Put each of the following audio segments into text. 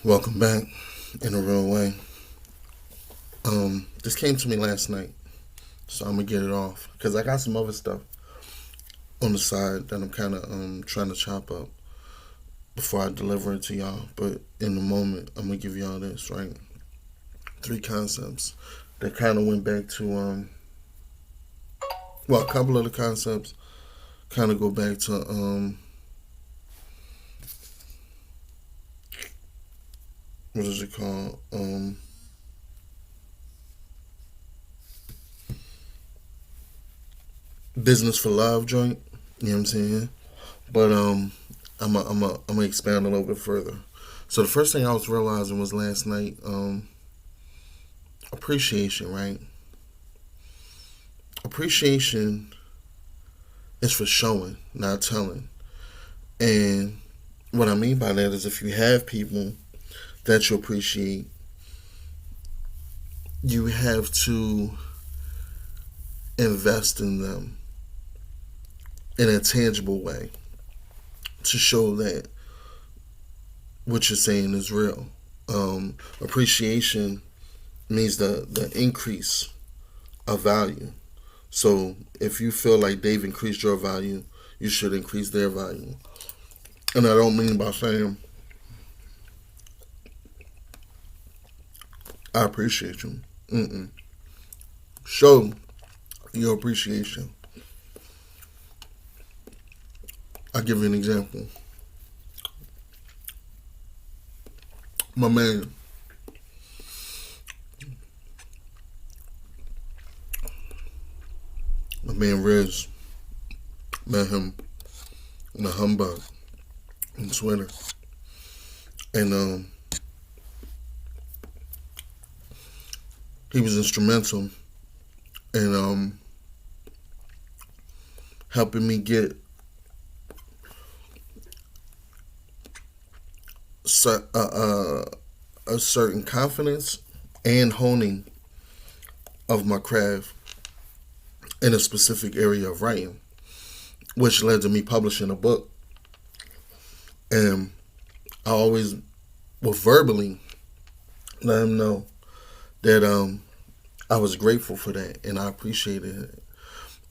Welcome back in a real way. This came to me last night, so I'm gonna get it off because I got some other stuff on the side that I'm kind of trying to chop up before I deliver it to y'all. But in the moment, I'm gonna give y'all this right. Three concepts that kind of went back to a couple of the concepts kind of go back to what is it called business for love joint. You know what I'm saying? But I'm gonna expand a little bit further. So the first thing I was realizing was last night, appreciation, right? Appreciation is for showing, not telling. And what I mean by that is if you have people that you appreciate, you have to invest in them in a tangible way to show that what you're saying is real. Appreciation means the increase of value. So if you feel like they've increased your value, you should increase their value. And I don't mean by saying I appreciate you. Mm-mm. Show your appreciation. I'll give you an example. My man, my man Riz, met him in a humbug in Twitter. And he was instrumental in helping me get a certain confidence and honing of my craft in a specific area of writing, which led to me publishing a book. And I always will verbally let him know that I was grateful for that and I appreciated it.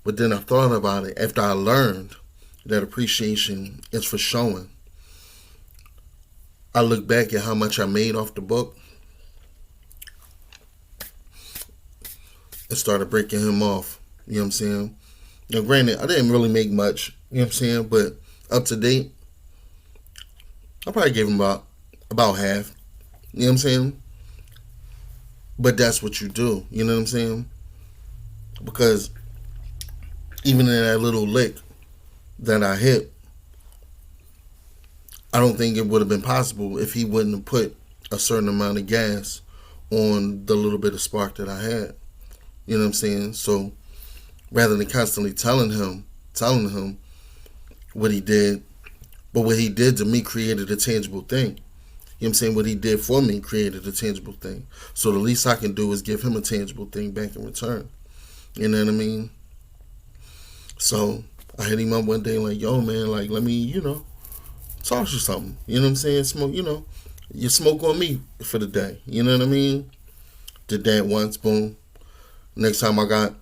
But then I thought about it after I learned that appreciation is for showing. I look back at how much I made off the book and started breaking him off. You know what I'm saying? Now, granted, I didn't really make much, you know what I'm saying? But up to date, I probably gave him about half. You know what I'm saying? But that's what you do. You know what I'm saying? Because even in that little lick that I hit, I don't think it would have been possible if he wouldn't have put a certain amount of gas on the little bit of spark that I had. You know what I'm saying? So rather than constantly telling him what he did, but what he did to me created a tangible thing. You know what I'm saying? What he did for me created a tangible thing. So the least I can do is give him a tangible thing back in return. You know what I mean? So I hit him up one day like, yo, man, like, let me, toss you something. You know what I'm saying? Smoke, you smoke on me for the day. You know what I mean? Did that once, boom. Next time I got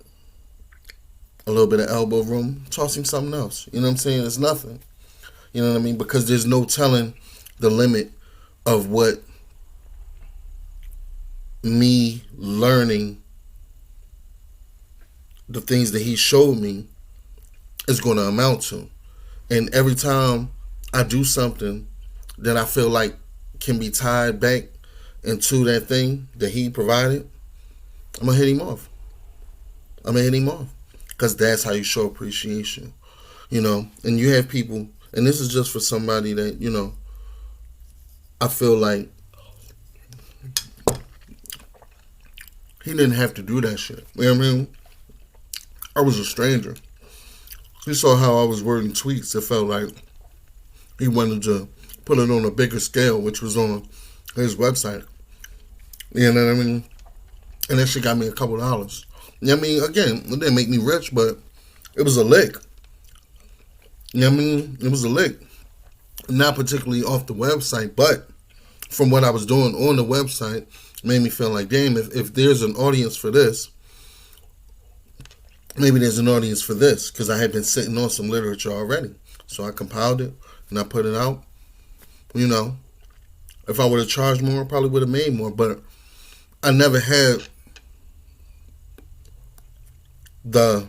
a little bit of elbow room, toss him something else. You know what I'm saying? It's nothing. You know what I mean? Because there's no telling the limit of what me learning the things that he showed me is going to amount to. And every time I do something that I feel like can be tied back into that thing that he provided, I'm going to hit him off. Because that's how you show appreciation. And you have people, and this is just for somebody that, I feel like he didn't have to do that shit. You know what I mean? I was a stranger. He saw how I was wording tweets. It felt like he wanted to put it on a bigger scale, which was on his website. You know what I mean? And that shit got me a couple dollars. You know what I mean? Again, it didn't make me rich, but it was a lick. You know what I mean? It was a lick. Not particularly off the website, but from what I was doing on the website made me feel like, damn, if there's an audience for this, maybe there's an audience for this, because I had been sitting on some literature already. So I compiled it and I put it out. You know, if I would have charged more, I probably would have made more. But I never had the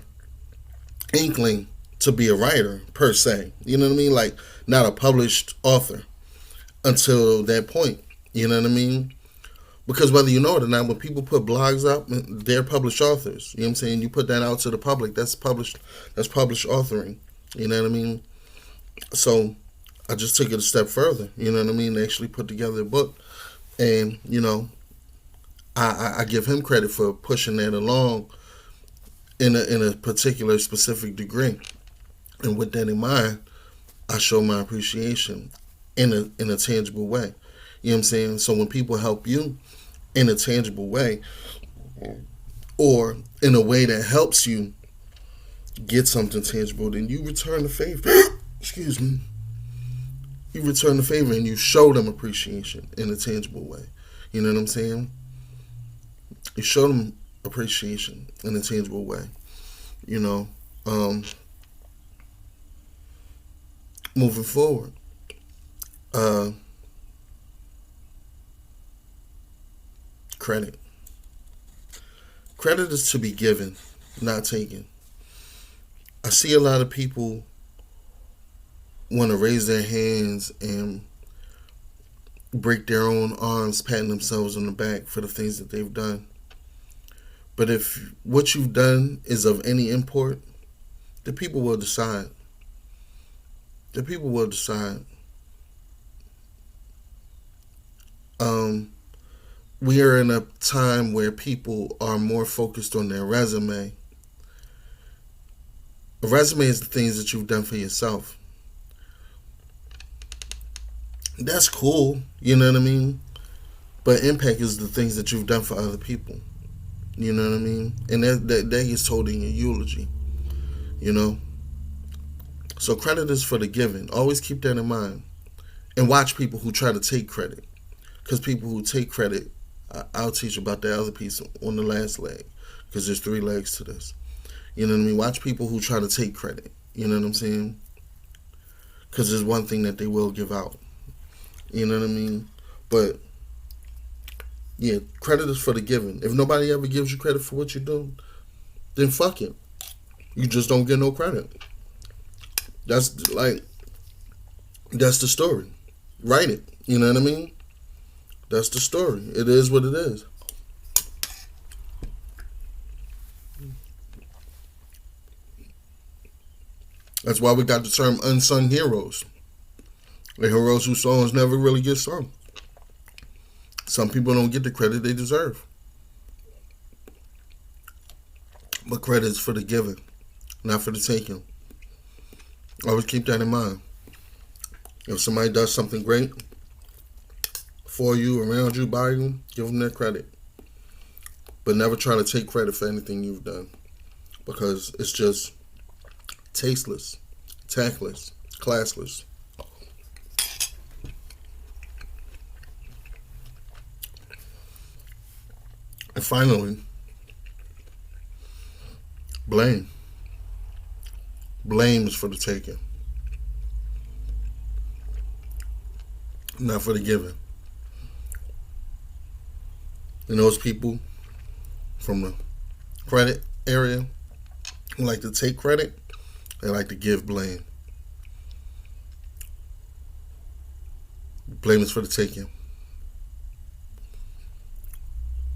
inkling to be a writer per se. You know what I mean? Like, not a published author until that point. You know what I mean? Because whether you know it or not, when people put blogs up, they're published authors. You know what I'm saying? You put that out to the public, that's published authoring. You know what I mean? So I just took it a step further, you know what I mean? Actually put together a book. And, you know, I give him credit for pushing that along in a particular specific degree. And with that in mind, I show my appreciation in a tangible way. You know what I'm saying? So when people help you in a tangible way, or in a way that helps you get something tangible, then you return the favor. Excuse me. You return the favor and you show them appreciation in a tangible way. You know what I'm saying? You show them appreciation in a tangible way. You know, moving forward. Credit. Credit is to be given, not taken. I see a lot of people want to raise their hands and break their own arms, patting themselves on the back for the things that they've done. But if what you've done is of any import, the people will decide. The people will decide. We are in a time where people are more focused on their resume. A resume is the things that you've done for yourself. That's cool, you know what I mean? But impact is the things that you've done for other people. You know what I mean? And that gets told in your eulogy, you know? So credit is for the giving. Always keep that in mind. And watch people who try to take credit. Because people who take credit, I'll teach about the other piece on the last leg. Because there's 3 legs to this. You know what I mean? Watch people who try to take credit. You know what I'm saying? Because there's one thing that they will give out. You know what I mean? But, yeah, credit is for the giving. If nobody ever gives you credit for what you do, then fuck it. You just don't get no credit. That's the story. Write it. You know what I mean? That's the story. It is what it is. That's why we got the term unsung heroes. The heroes whose songs never really get sung. Some people don't get the credit they deserve. But credit is for the giving, not for the taking. Always keep that in mind. If somebody does something great for you, around you, by you, give them that credit. But never try to take credit for anything you've done. Because it's just tasteless, tactless, classless. And finally, blame. Blame is for the taking, not for the giving. And those people from the credit area who like to take credit, they like to give blame. Blame is for the taking.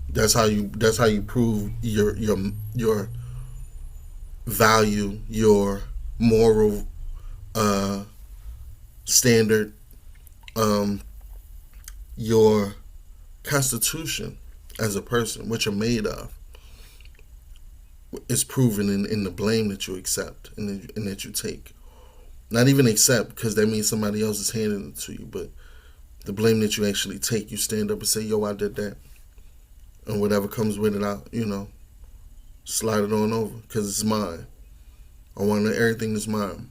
That's how you prove your value, your moral standard, your constitution as a person, what you're made of, is proven in the blame that you accept and that you take. Not even accept, because that means somebody else is handing it to you, but the blame that you actually take, you stand up and say, yo, I did that. And whatever comes with it, slide it on over, because it's mine. I want everything that's mine.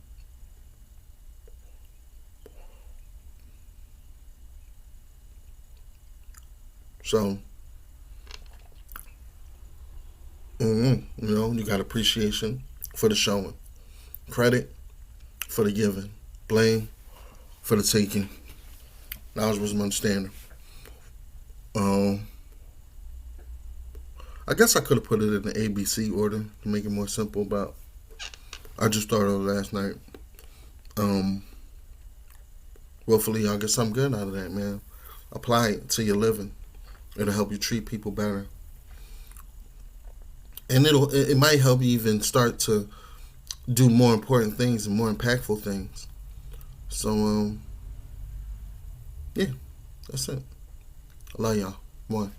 So, you got appreciation for the showing, credit for the giving, blame for the taking. Knowledge was my understanding. Um, I guess I could have put it in the ABC order to make it more simple, but I just thought of it last night. Um, Hopefully y'all get something good out of that, man. Apply it to your living. It'll help you treat people better, and it might help you even start to do more important things and more impactful things. So yeah, that's it. I love y'all. One.